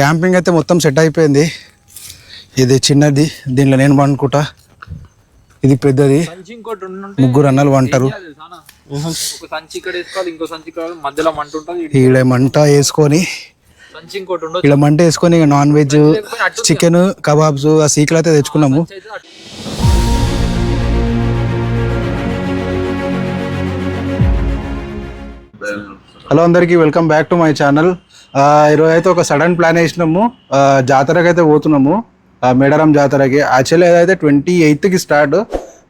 Camping అయితే మొత్తం set అయిపోయింది. ఇది చిన్నది, దీనిలో నేను వండుకుంటా. ఇది పెద్దది, ముగ్గురు అన్నలు వంటారు. ఈడ మంట వేసుకొని ఇలా మంట వేసుకొని నాన్ వెజ్ చికెన్ కబాబ్స్ ఆ సీకులు అయితే తెచ్చుకున్నాము. హలో అందరికీ, welcome back to my channel. ఈరోజు అయితే ఒక సడన్ ప్లాన్ వేసినాము. జాతరకి అయితే పోతున్నాము, మేడారం జాతరకి. యాక్చువల్లీ ఏదైతే 28కి స్టార్ట్,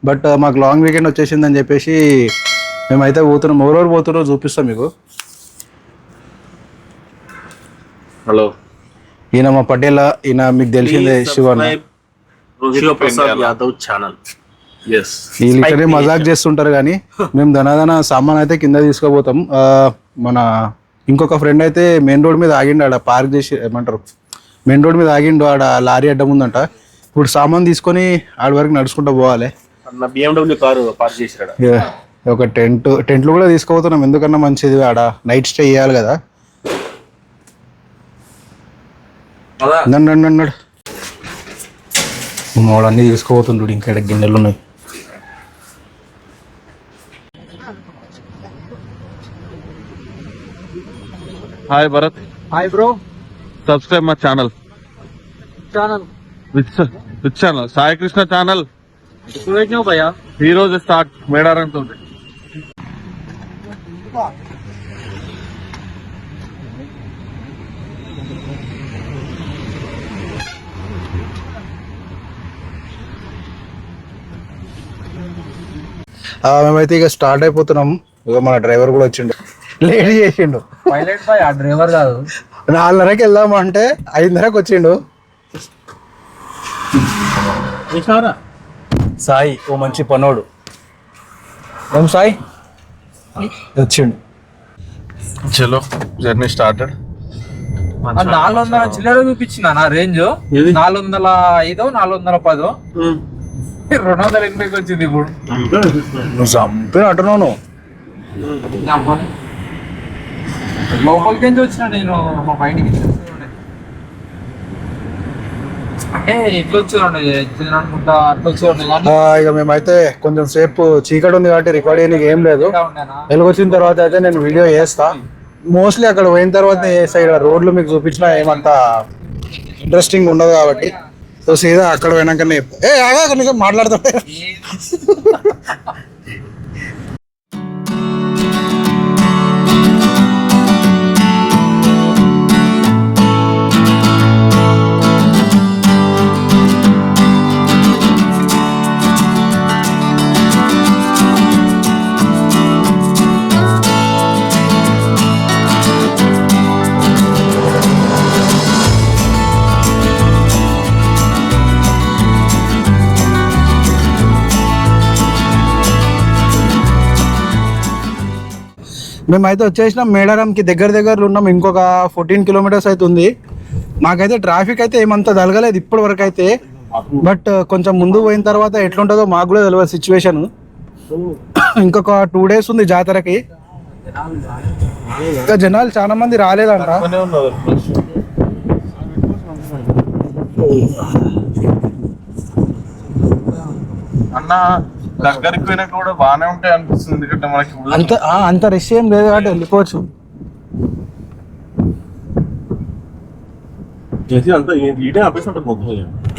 బట్ మాకు లాంగ్ వీకెండ్ వచ్చేసిందని చెప్పేసి మేమైతే పోతున్నాం. ఎవరెవరు పోతున్నారో చూపిస్తాం మీకు. హలో, ఈయన మా పటేల్, ఈయన మీకు తెలిసిందే శివన్న. వీళ్ళు ఇక్కడే మజాక్ చేస్తుంటారు కానీ మేము ధనాధన సామాన్ అయితే కింద తీసుకోపోతాం. మన ఇంకొక ఫ్రెండ్ అయితే మెయిన్ రోడ్ మీద ఆగిండు, ఆడ పార్క్ చేసి ఏమంటారు మెయిన్ రోడ్ మీద ఆగిండు, ఆడ లారీ అడ్డం ఉందంట. ఇప్పుడు సామాన్ తీసుకొని ఆడ వరకు నడుచుకుంటూ పోవాలి. ఒక టెంట్లు కూడా తీసుకోపోతున్నాం, ఎందుకన్నా మంచిది, ఆడ నైట్ స్టే చేయాలి కదా. అన్నాడు అన్నీ తీసుకోపోతుండ్రు. ఇంకా గిన్నెలు ఉన్నాయి. Hi Bharat. Hi bro. Subscribe my channel. Which channel? Sai Krishna channel. భయ్యా ఈ రోజు స్టార్ట్ మేడారం తోటి. మేమైతే ఇక స్టార్ట్ అయిపోతున్నాం. ఇక మన డ్రైవర్ కూడా వచ్చిండు, లేట్ చేసిండు. పైలట్ బాయ్, ఆ డ్రైవర్ కాదు. 4:30కి వెళ్దాము అంటే 5:30కి వచ్చిండు. సాయి ఓ మంచి పనోడు. ఏం సాయి వచ్చిండు. చలో, జర్నీ స్టార్టెడ్. 400 చిల్లర చూపించిన నా రేంజ్ 405 410 280కి వచ్చింది. ఇప్పుడు నువ్వు చంపిన అంటున్నావు. లోపలికి నుంచి వచ్చిన నేను మా బయటికి ఇట్లా వచ్చేదండి, అనుకుంటా అట్లా వచ్చేదండి. ఇక మేమైతే కొంచెం సేపు చీకటి ఉంది కాబట్టి రికార్డ్ చేయడానికి ఏం లేదు. వెలుగొచ్చిన తర్వాత అయితే నేను వీడియో చేస్తా. మోస్ట్లీ అక్కడ పోయిన తర్వాత ఏ సైడ్ రోడ్లు మీకు చూపించినా ఏమంతా ఇంట్రెస్టింగ్ ఉండదు కాబట్టి సో సీదా అక్కడ పోయినాకనే మాట్లాడతా. మేమైతే వచ్చేసినాం మేడారంకి. దగ్గరలో ఉన్నాం, ఇంకొక 14 కిలోమీటర్స్ అయితే ఉంది. మాకైతే ట్రాఫిక్ అయితే ఏమంతా తగలలేదు ఇప్పటి వరకు అయితే, బట్ కొంచెం ముందు పోయిన తర్వాత ఎట్లుంటుందో మాకు కూడా తెలియదు సిచ్యువేషన్. ఇంకొక 2 days ఉంది జాతరకి. ఇంకా జనాలు చాలా మంది రాలేదంట. అన్నా దగ్గరికి పోయినా కూడా బాగానే ఉంటాయి అనిపిస్తుంది, ఎందుకంటే మనకి అంత రష్ ఏం లేదు కాబట్టి వెళ్ళిపోవచ్చు.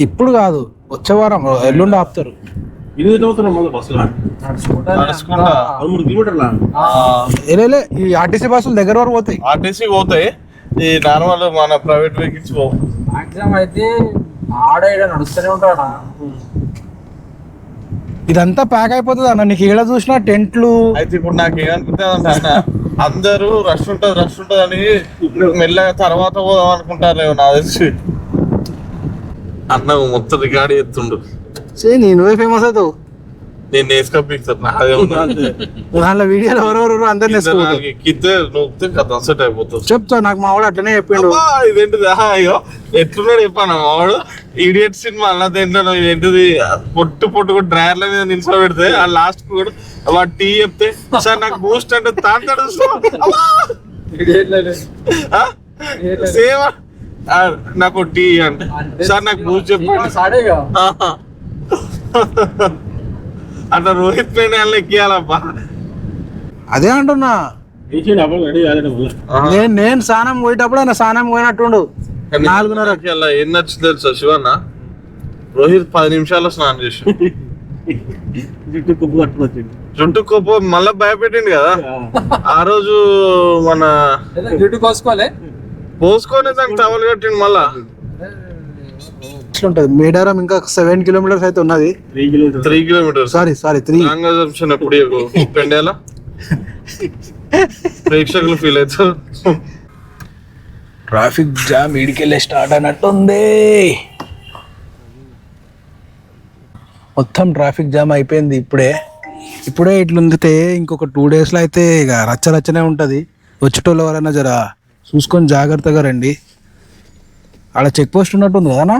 ఇప్పుడు కాదు, వచ్చే వారం ఎల్లుండి ఆపుతారు. ఈ ఆర్టీసీ బస్సులు దగ్గర వరకు పోతాయి. ఆర్టీసీ పోతాయి, ఈ నార్మల్ మన ప్రైవేట్ వెహికల్స్ పోవు. మాక్సిమం అయితే ఆడ నడుస్తూనే ఉంటాడు. ఇదంతా ప్యాక్ అయిపోతుంది అన్న, నీకు ఏడ చూసినా టెంట్లు. అయితే ఇప్పుడు నాకు ఏమనుకుంటుంది అన్న, అందరూ రష్ ఉంటుంది అని మెల్లగా తర్వాత పోదాం అనుకుంటారు. నా తెలిసి అన్న మొత్తం రికార్డ్ చేస్తుండు. నువ్వే ఫేమస్ అవుతావు. నేను వేసుకోపిస్తాను, దాంట్లో వీడియోలు ఎవరెవరు అందరు చెప్తా. నాకు మా వాడు అట్లనే చెప్పిండు. ఇదేంటిది అయ్యో ఎట్లున్నాడు చెప్పాను మా వాడు. ఇడియట్ సినిమా అలా తింటాను. ఏంటిది పొట్టు కూడా డ్రైవర్ల మీద నిల్చో పెడితే ఆ లాస్ట్ కూడా వాడు టీ చెప్తే సార్ నాకు బూస్ట్ అంటే తాంతాడు సేమ్ నాకు టీ అంటే సార్ నాకు బూస్ట్ చెప్పండి సాడేగా అట్లా రోహిత్ పెండ్ ఎక్కియాలబ్బా. అదే అంటున్నా, నేను స్నానం పోయేటప్పుడు ఆయన స్నానం పోయినట్టుండు 4:30. అలా ఏం నచ్చింది తెలుసా శివన్న, రోహిత్ 10 నిమిషాల్లో స్నానం చేసి జుట్టు కొప్పు మళ్ళా భయపెట్టిండు కదా ఆ రోజు. మన జుట్టు కోసుకోలే పోసుకొని దానికి టవల్ కట్టిండు మళ్ళా. ఉంటది మేడారం ఇంకా 7 కిలోమీటర్స్ అయితే ఉన్నది. 3 కిలోమీటర్స్ సారీ 3. ఎప్పుడు పెండేలా ప్రేక్షకులు ఫీల్ అవుతారు. ట్రాఫిక్ జామ్ ఇడికెళ్ళే స్టార్ట్ అయినట్టుంది. మొత్తం ట్రాఫిక్ జామ్ అయిపోయింది. ఇప్పుడే ఇట్లుందితే ఇంకొక 2 డేస్లో అయితే ఇక రచ్చనే ఉంటుంది. వచ్చేటోళ్ళు ఎవరైనా జర చూసుకొని జాగ్రత్తగా రండి. ఆడ చెక్ పోస్ట్ ఉన్నట్టుంది కదనా,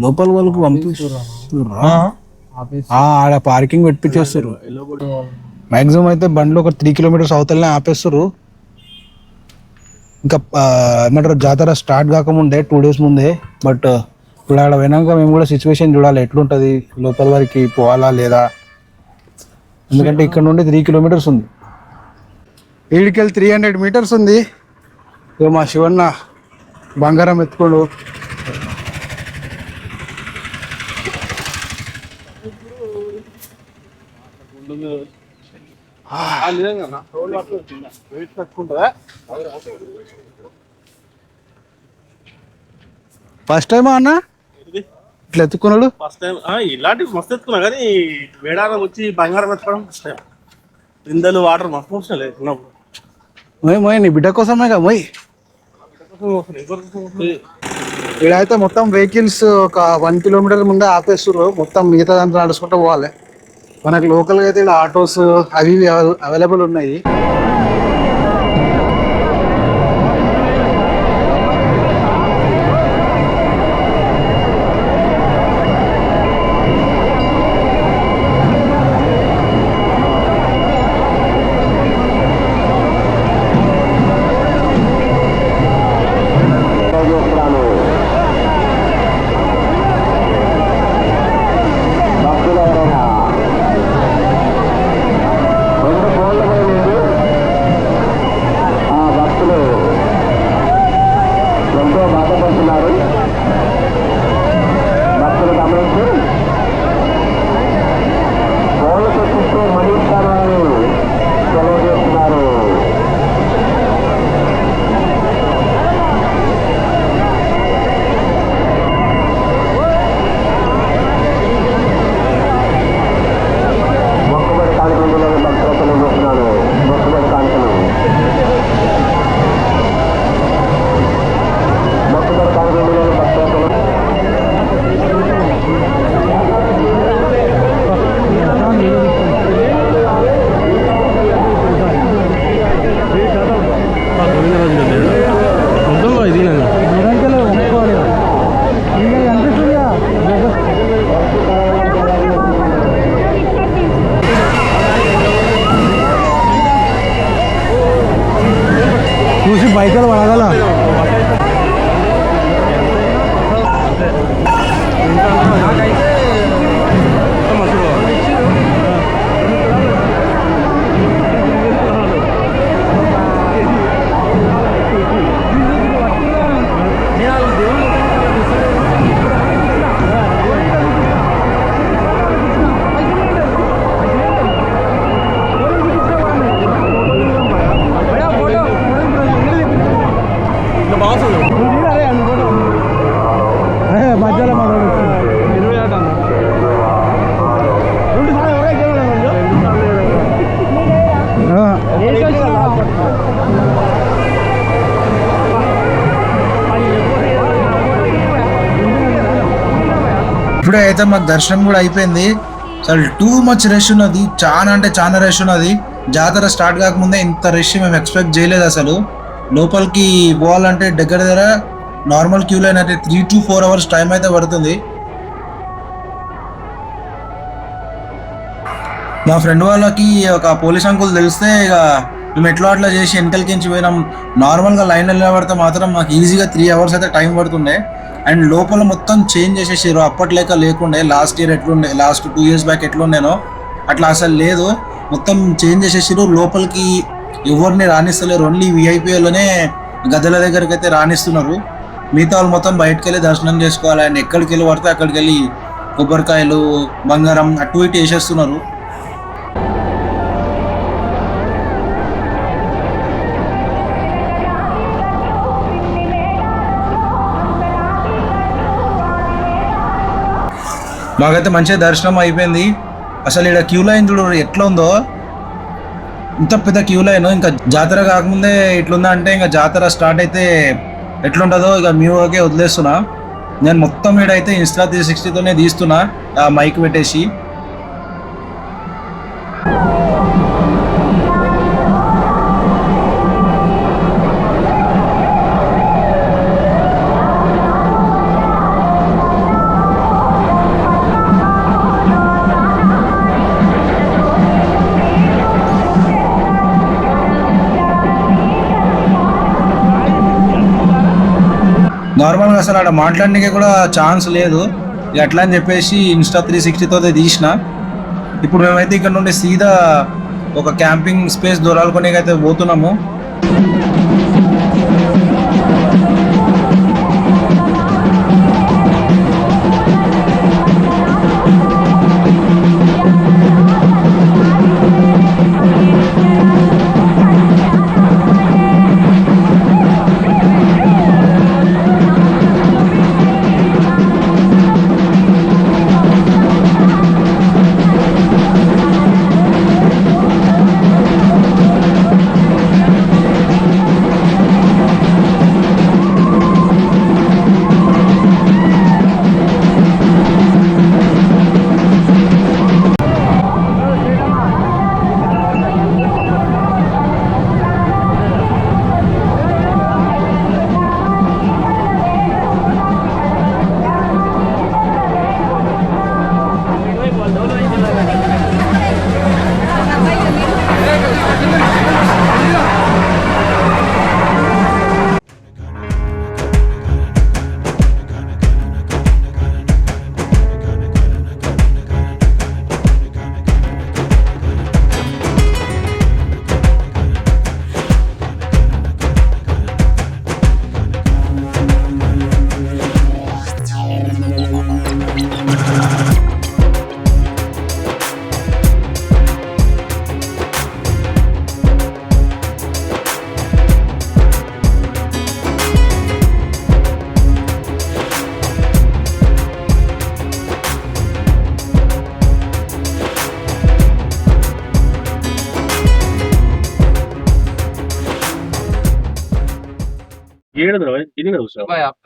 లోపల వాళ్ళకు పంపిస్తుర్రా. ఆడ పార్కింగ్ పెట్టించేస్తారు. మ్యాక్సిమం అయితే బండ్లు ఒక 3 కిలోమీటర్స్ అవతలనే ఆపేస్తారు. ఇంకా ఏమంటారు జాతర స్టార్ట్ కాకముందే 2 డేస్ ముందే. బట్ ఇప్పుడు ఆడ పోయినాక మేము కూడా సిచ్యువేషన్ చూడాలి ఎట్లుంటుంది, లోపల వరకు పోవాలా లేదా. ఎందుకంటే ఇక్కడ నుండి 3 కిలోమీటర్స్ ఉంది, ఈడికెళ్ళి 300 మీటర్స్ ఉంది. ఇక మా శివన్న బంగారం ఎత్తుకోడు. ఫస్ట్ టైమా అన్న ఇట్లా ఎత్తుకున్నాడు? ఫస్ట్ టైం ఇలాంటివి మస్తు ఎత్తుకున్నా కానీ వేడారం వచ్చి బంగారం ఎత్తుకోవడం ఫస్ట్ టైం. ఇందలు వాటర్ మస్తు వచ్చినాయి ఉన్నప్పుడు. మొయ్ నీ బిడ్డ కోసమే కదా మొయ్. ఇక్కడైతే మొత్తం వెహికల్స్ ఒక 1 కిలోమీటర్ ముందే ఆపేస్తారు. మొత్తం మిగతా దాంట్లో నడుచుకుంటూ పోవాలి. మనకు లోకల్గా అయితే ఇక్కడ ఆటోస్ అవి అవైలబుల్ ఉన్నాయి. చూసి బైకులు పడగల. మధ్యలో ఇప్పుడే అయితే మాకు దర్శనం కూడా అయిపోయింది. అసలు టూ మచ్ రష్ ఉన్నది, చాలా అంటే చాలా రష్ ఉన్నది. జాతర స్టార్ట్ కాకముందే ఇంత రష్ మేము ఎక్స్పెక్ట్ చేయలేదు. అసలు లోపలికి పోవాలంటే దగ్గర నార్మల్ క్యూ లైన్ అయితే 3 to 4 hours టైం అయితే పడుతుంది. మా ఫ్రెండ్ వాళ్ళకి ఒక పోలీస్ అంకుల్ తెలిస్తే ఇక మేము ఎట్లా అట్లా చేసి వెనకలికించి పోయినాం. నార్మల్గా లైన్ నిలబడితే మాత్రం మాకు ఈజీగా 3 hours అయితే టైం పడుతుండే. అండ్ లోపల మొత్తం చేంజ్ చేసేసారు. లేకుండే లాస్ట్ ఇయర్ ఎట్లుండే, లాస్ట్ 2 years బ్యాక్ ఎట్లుండేనో అట్లా అసలు లేదు. మొత్తం చేంజ్ చేసేసారు. లోపలికి ఎవరిని రాణిస్తలేరు. ఓన్లీ విఐపీలోనే గద్దెల దగ్గరికి అయితే రాణిస్తున్నారు. మిగతా వాళ్ళు మొత్తం బయటకు వెళ్ళి దర్శనం చేసుకోవాలి. అండ్ ఎక్కడికి వెళ్ళి పడితే అక్కడికి వెళ్ళి కొబ్బరికాయలు, బంగారం అటు ఇటు వేసేస్తున్నారు. మాకైతే మంచిగా దర్శనం అయిపోయింది. అసలు ఇక్కడ క్యూ లైన్ చూడు ఎట్లా ఉందో, ఇంత పెద్ద క్యూ లైన్. ఇంకా జాతర కాకముందే ఇట్లుందా అంటే ఇంకా జాతర స్టార్ట్ అయితే ఎట్లుంటుందో ఇక మీకే వదిలేస్తున్నా. నేను మొత్తం ఈడైతే Insta 360తోనే తీస్తున్నా, ఆ మైక్ పెట్టేసి. నార్మల్గా అసలు అక్కడ మాట్లాడడానికి కూడా ఛాన్స్ లేదు. ఇక అట్లా అని చెప్పేసి Insta 360తో తీసిన. ఇప్పుడు మేమైతే ఇక్కడ నుండి సీదా ఒక క్యాంపింగ్ స్పేస్ దొరాలకొనికి అయితే పోతున్నాము.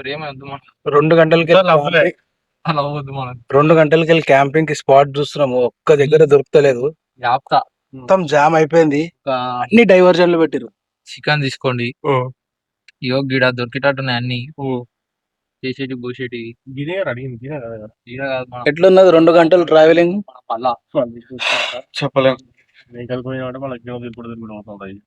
ప్రేమ వద్దు మనం 2 గంటలకి అలా వద్దు మనం 2 గంటలకి వెళ్ళి క్యాంపింగ్ కి స్పాట్ చూస్తున్నాము. ఒక్క దగ్గర దొరుకుతలేదు. యాప్తా మొత్తం జామ్ అయిపోయింది. అన్ని డైవర్జన్లు పెట్టిరు. చికెన్ తీసుకోండి. ఇయో గిడ దొరికేటట్టున్నాయి అన్ని. చేసేటి బూసేటి గిరే అడిగింది గిరే కదా. ఈడ కాదు మనం ఎట్లున్నది 2 గంటలు ట్రావెలింగ్? పల్లా చెప్పలేం. వెహికల్ పోయినా వాళ్ళకి ఇప్పుడు అవుతుంటాయి.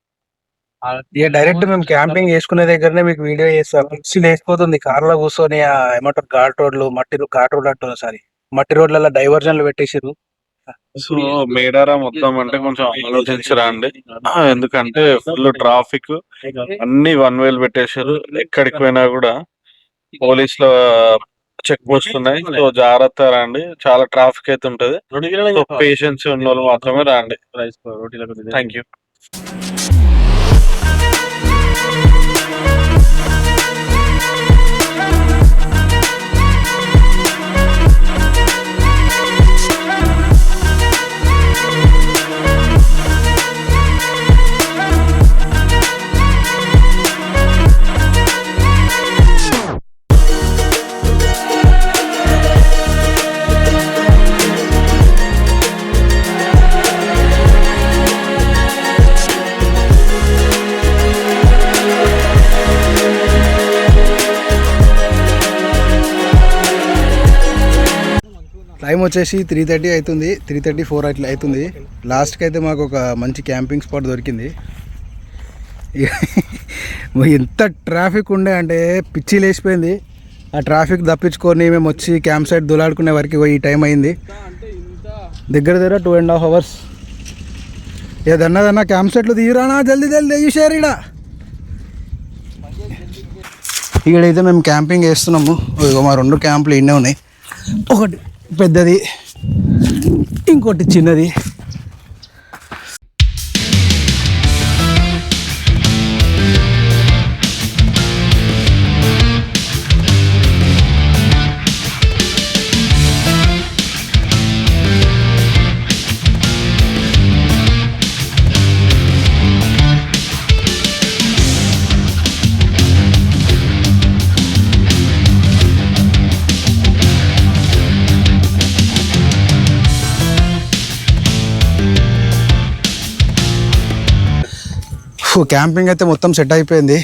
ఇక డైరెక్ట్ మేము క్యాంపింగ్ చేసుకునే దగ్గరనే మీకు వీడియో చేస్తాం. పిచ్చి లేచిపోతుంది. కార్ లో కూర్చొని ఏమంటారు ఘాట్ రోడ్లు, ఘాట్ రోడ్ అంటున్నారు, సారీ మట్టి రోడ్లలో డైవర్జన్లు పెట్టేసారు. సో మేడారం మొత్తం అంటే కొంచెం ఆలోచించరా అండి, ఎందుకంటే ఫుల్ ట్రాఫిక్, అన్ని 1 way పెట్టేశారు. ఎక్కడికి పోయినా కూడా పోలీసుల చెక్ పోస్ట్ ఉన్నాయి. సో జాగ్రత్త రండి, చాలా ట్రాఫిక్ అయితే ఉంటది. పేషెన్స్ ఉన్న వాళ్ళు మాత్రమే రండి. Thank you. టైం వచ్చేసి 3:30 అవుతుంది, 3:34 అట్లా అవుతుంది. లాస్ట్కి అయితే మాకు ఒక మంచి క్యాంపింగ్ స్పాట్ దొరికింది. ఎంత ట్రాఫిక్ ఉండే అంటే పిచ్చి లేచిపోయింది. ఆ ట్రాఫిక్ తప్పించుకొని మేము వచ్చి క్యాంప్ సైట్ దులాడుకునే వరకు ఈ టైం అయింది. దగ్గర 2.5 hours. ఏదన్నా క్యాంప్ సైట్లు తీరానా జల్దీ జల్దీ చూసారు ఈడైతే మేము క్యాంపింగ్ వేస్తున్నాము. మా 2 క్యాంపులు ఇన్నే ఉన్నాయి, ఒకటి పెద్దది ఇంకోటి చిన్నది. క్యాంపింగ్ అయితే మొత్తం సెట్ అయిపోయింది.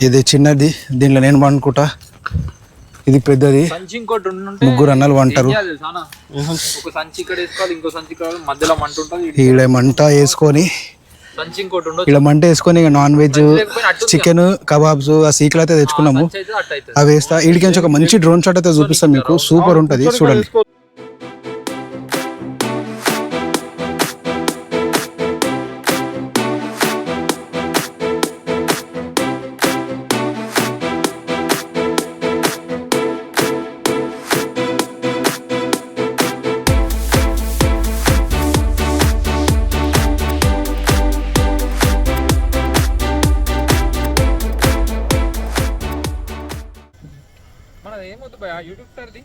ఇది చిన్నది, దీంట్లో నేను వండుకుంటా. ఇది పెద్దది, ముగ్గురు అన్నలు వంటారు. ఈడ మంట వేసుకొని ఇలా మంట వేసుకొని నాన్ వెజ్ చికెన్ కబాబ్స్ ఆ సీకులు అయితే తెచ్చుకున్నాము. అవి వేస్తా. వీడికి ఒక మంచి డ్రోన్ షాట్ అయితే చూపిస్తాం మీకు, సూపర్ ఉంటుంది చూడండి. యూట్యూబ్ సార్ది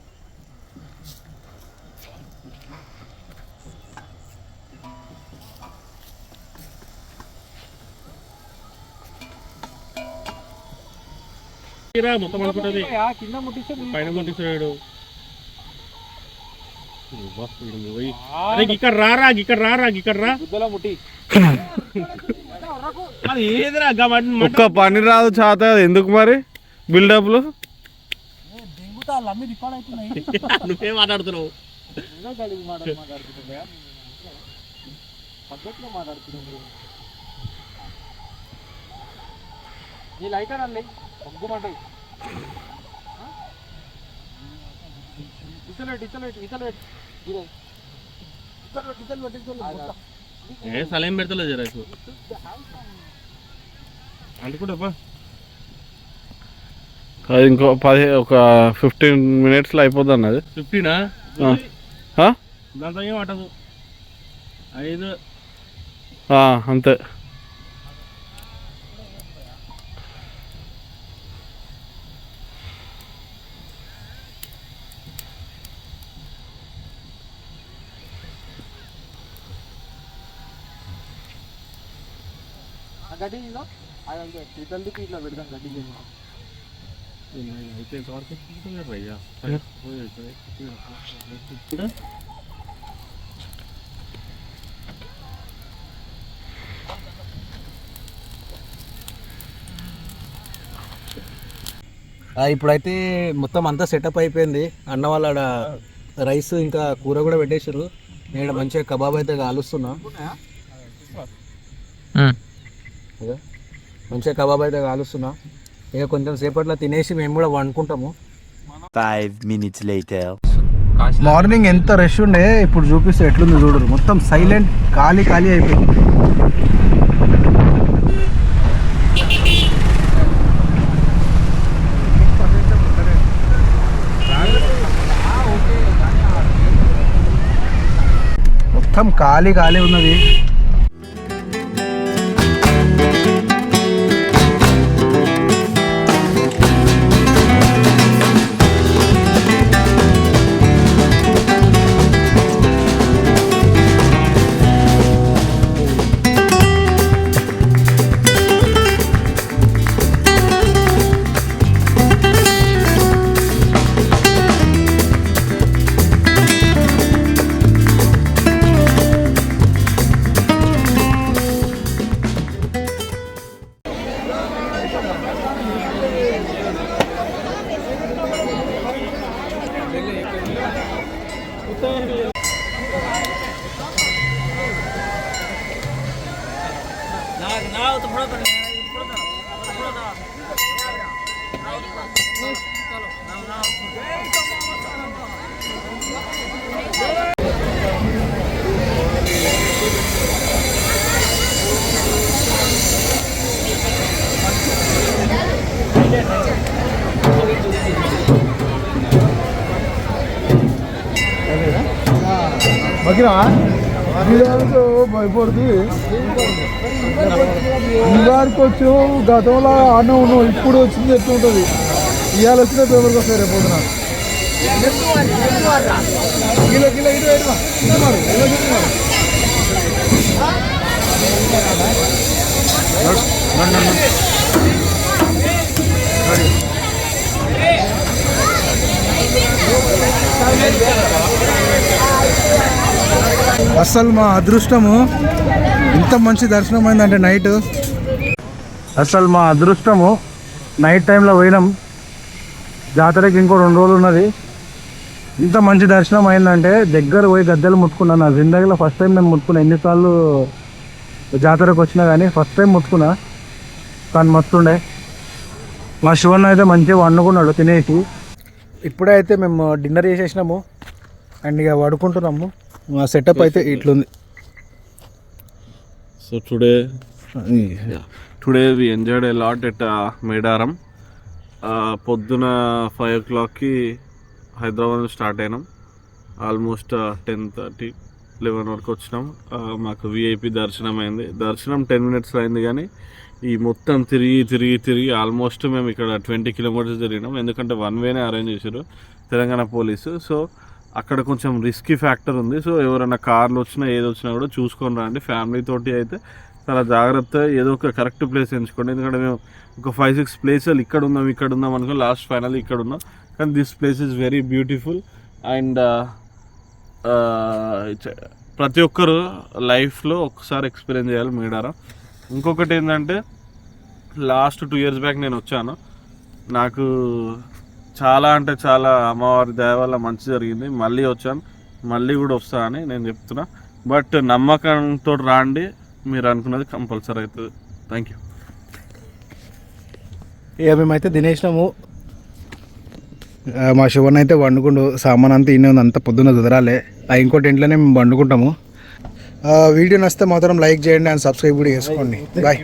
మొత్తం అనుకుంటుంది కింద ముట్టిస్తే పైన ముట్టిస్తాడు. ఇక్కడ రారా ముట్టి ఒక్క పని రాదు చాత, ఎందుకు మరి బిల్డప్లు? నువ్వే మాట్లాడుతున్నావు. నీ లైటర్ అండి ఒగ్గుమంటాయి. సలేం పెడతలేదు జరా అనుకుంటా. అది ఇంకో 15 minutes అయిపోద్ది అన్నది. 15 దాంతో ఏం పట్టదు. 5 అంతే. గడ్డి ఇతల్దికి ఇట్లా పెడతాం గడ్డి. ఇప్పుడైతే మొత్తం అంతా సెటప్ అయిపోయింది. అన్న వాళ్ళ రైస్ ఇంకా కూర కూడా పెట్టేసారు. నేను మంచిగా కబాబ్ అయితే కాలుస్తున్నా. మంచిగా కబాబ్ అయితే కాలుస్తున్నా. ఇక కొంచెం సేపట్లో తినేసి మేము కూడా వండుకుంటాము. 5 minutes later. మార్నింగ్ ఎంత రష్ ఉండే, ఇప్పుడు చూపిస్తే ఎట్లుంది చూడరు. మొత్తం సైలెంట్, ఖాళీ అయిపోయింది. మొత్తం ఖాళీ ఉన్నది. భయపడుతుంది ఇవారికి వచ్చి గతంలో ఆడనే ఉన్నావు, ఇప్పుడు వచ్చింది ఎట్లుంటుంది, ఇవాళ వచ్చిన పేపర్కి వస్తాయి రేపు పొద్దున. అసలు మా అదృష్టము ఇంత మంచి దర్శనం అయిందంటే నైట్, అసలు మా అదృష్టము నైట్ టైంలో పోయినాం. జాతరకి ఇంకో 2 రోజులు ఉన్నది. ఇంత మంచి దర్శనం అయిందంటే దగ్గర పోయి గద్దెలు ముట్టుకున్నాను. నా జిందగీలో ఫస్ట్ టైం నేను ముట్టుకున్నా. ఎన్నిసార్లు జాతరకు వచ్చినా కానీ ఫస్ట్ టైం ముట్టుకున్నా. కానీ మస్తుండే. మా శివన్న అయితే మంచిగా వండుకున్నాడు తినేసి. ఇప్పుడే అయితే మేము డిన్నర్ చేసేసినాము అండ్ ఇక పడుకుంటున్నాము. మా సెటప్ అయితే ఇట్లుంది. So today we enjoyed a lot at Medaram. పొద్దున 5 o'clockకి హైదరాబాద్ స్టార్ట్ అయినాం. ఆల్మోస్ట్ 10:30, 11 వరకు వచ్చినాం. మాకు విఐపి దర్శనం అయింది. దర్శనం 10 minutes అయింది, కానీ ఈ మొత్తం తిరిగి ఆల్మోస్ట్ మేము ఇక్కడ 20 kilometers తిరిగినాం. ఎందుకంటే 1 వేనే అరేంజ్ చేశారు తెలంగాణ పోలీసు. సో అక్కడ కొంచెం రిస్కీ ఫ్యాక్టర్ ఉంది. సో ఎవరైనా కార్లు వచ్చినా ఏది వచ్చినా కూడా చూసుకొని రండి. ఫ్యామిలీ తోటి అయితే చాలా జాగ్రత్త, ఏదో ఒక కరెక్ట్ ప్లేస్ ఎంచుకోండి. ఎందుకంటే మేము ఒక 5-6 ప్లేసులు ఇక్కడ ఉందాం అనుకో, లాస్ట్ ఫైనల్ ఇక్కడ ఉన్నాం. కానీ this place is very beautiful and ప్రతి ఒక్కరు లైఫ్లో ఒకసారి ఎక్స్పీరియన్స్ చేయాలి మేడారం. ఇంకొకటి ఏంటంటే లాస్ట్ 2 years బ్యాక్ నేను వచ్చాను. నాకు చాలా అంటే చాలా అమ్మవారి దయ వల్ల మంచి జరిగింది. మళ్ళీ వచ్చాను, మళ్ళీ కూడా వస్తా అని నేను చెప్తున్నా. బట్ నమ్మకంతో రాండి, మీరు అనుకున్నది కంపల్సరీ అవుతుంది. Thank you. ఇక మేమైతే తినేసినాము. మా శివన్ అయితే వండుకుండు. సామాన్ అంతా ఇన్నే ఉంది, అంత పొద్దున్న కుదరాలే. ఇంకోటి ఇంట్లోనే మేము వండుకుంటాము. వీడియో నచ్చితే మాత్రం లైక్ చేయండి అండ్ సబ్స్క్రైబ్ కూడా చేసుకోండి. బాయ్.